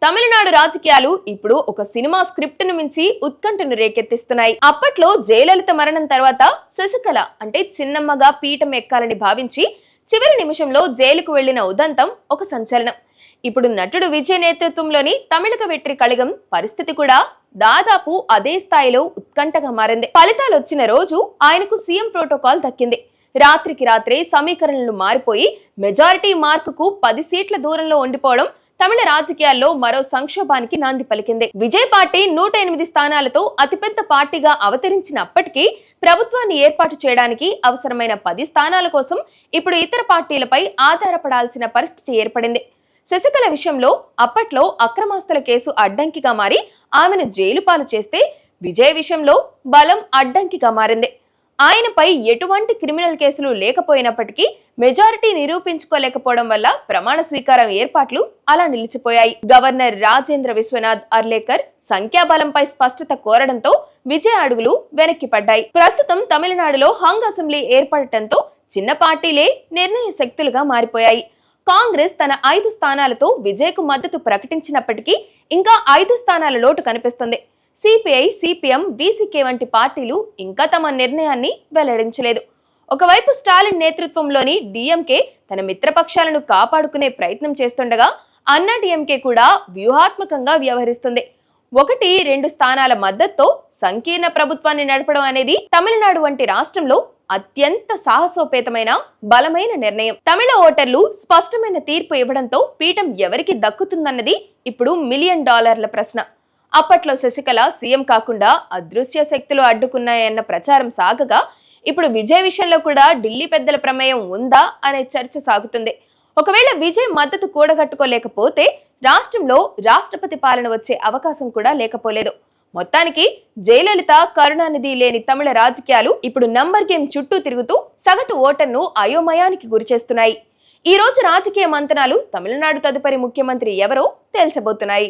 తమిళనాడు రాజకీయాలు ఇప్పుడు ఒక సినిమా స్క్రిప్ట్ ను మించి ఉత్కంఠను రేకెత్తిస్తున్నాయి. అప్పట్లో జయలలిత మరణం తర్వాత శశికళ అంటే చిన్నమ్మగా పీఠం ఎక్కాలని భావించి చివరి నిమిషంలో జైలుకు వెళ్లిన ఉదంతం ఒక సంచలనం. ఇప్పుడు నటుడు విజయ్ నేతృత్వంలోని తమిళక వెట్రి కళిగం పరిస్థితి కూడా దాదాపు అదే స్థాయిలో ఉత్కంఠగా మారింది. ఫలితాలు వచ్చిన రోజు ఆయనకు సీఎం ప్రోటోకాల్ దక్కింది. రాత్రికి రాత్రే సమీకరణలు మారిపోయి మెజారిటీ మార్కుకు 10 సీట్ల దూరంలో ఉండిపోవడం తమిళ రాజకీయాల్లో మరో సంక్షోభానికి నాంది పలికింది. విజయ్ పార్టీ 108 స్థానాలతో అతిపెద్ద పార్టీగా అవతరించినప్పటికీ ప్రభుత్వాన్ని ఏర్పాటు చేయడానికి అవసరమైన 10 స్థానాల కోసం ఇప్పుడు ఇతర పార్టీలపై ఆధారపడాల్సిన పరిస్థితి ఏర్పడింది. శశికళ విషయంలో అప్పట్లో అక్రమాస్తుల కేసు అడ్డంకిగా మారి ఆమెను జైలు పాలు చేస్తే, విజయ్ విషయంలో బలం అడ్డంకిగా మారింది. ఆయనపై ఎటువంటి క్రిమినల్ కేసులు లేకపోయినప్పటికీ మెజారిటీ నిరూపించుకోలేకపోవడం వల్ల ప్రమాణ స్వీకారం ఏర్పాట్లు అలా నిలిచిపోయాయి. గవర్నర్ రాజేంద్ర విశ్వనాథ్ అర్లేకర్ సంఖ్యాబలంపై స్పష్టత కోరడంతో విజయ్ అడుగులు వెనక్కి పడ్డాయి. ప్రస్తుతం తమిళనాడులో హంగ్ అసెంబ్లీ ఏర్పడటంతో చిన్న పార్టీలే నిర్ణయ శక్తులుగా మారిపోయాయి. కాంగ్రెస్ తన 5 స్థానాలతో విజయ్కు మద్దతు ప్రకటించినప్పటికీ ఇంకా 5 స్థానాల లోటు కనిపిస్తుంది. సిపిఐ, సిపిఎం, బీసీకే వంటి పార్టీలు ఇంకా తమ నిర్ణయాన్ని వెల్లడించలేదు. ఒకవైపు స్టాలిన్ నేతృత్వంలోని డిఎంకే తన మిత్రపక్షాలను కాపాడుకునే ప్రయత్నం చేస్తుండగా, అన్నా డిఎంకే కూడా వ్యూహాత్మకంగా వ్యవహరిస్తుంది. 1-2 స్థానాల మద్దతుతో సంకీర్ణ ప్రభుత్వాన్ని నడపడం అనేది తమిళనాడు వంటి రాష్ట్రంలో అత్యంత సాహసోపేతమైన బలమైన నిర్ణయం. తమిళ ఓటర్లు స్పష్టమైన తీర్పు ఇవ్వడంతో పీఠం ఎవరికి దక్కుతుందన్నది ఇప్పుడు $1 మిలియన్ ప్రశ్న. అప్పట్లో శశికళ సీఎం కాకుండా అదృశ్య శక్తులు అడ్డుకున్నాయన్న ప్రచారం సాగగా, ఇప్పుడు విజయ్ విషయంలో కూడా ఢిల్లీ పెద్దల ప్రమేయం ఉందా అనే చర్చ సాగుతుంది. ఒకవేళ విజయ్ మద్దతు కూడగట్టుకోలేకపోతే రాష్ట్రంలో రాష్ట్రపతి పాలన వచ్చే అవకాశం కూడా లేకపోలేదు. మొత్తానికి జయలలిత, కరుణానిధి లేని తమిళ రాజకీయాలు ఇప్పుడు నంబర్ గేమ్ చుట్టూ తిరుగుతూ సగటు ఓటర్ను అయోమయానికి గురిచేస్తున్నాయి. ఈ రోజు రాజకీయ మంతనాలు తమిళనాడు తదుపరి ముఖ్యమంత్రి ఎవరో తేల్చబోతున్నాయి.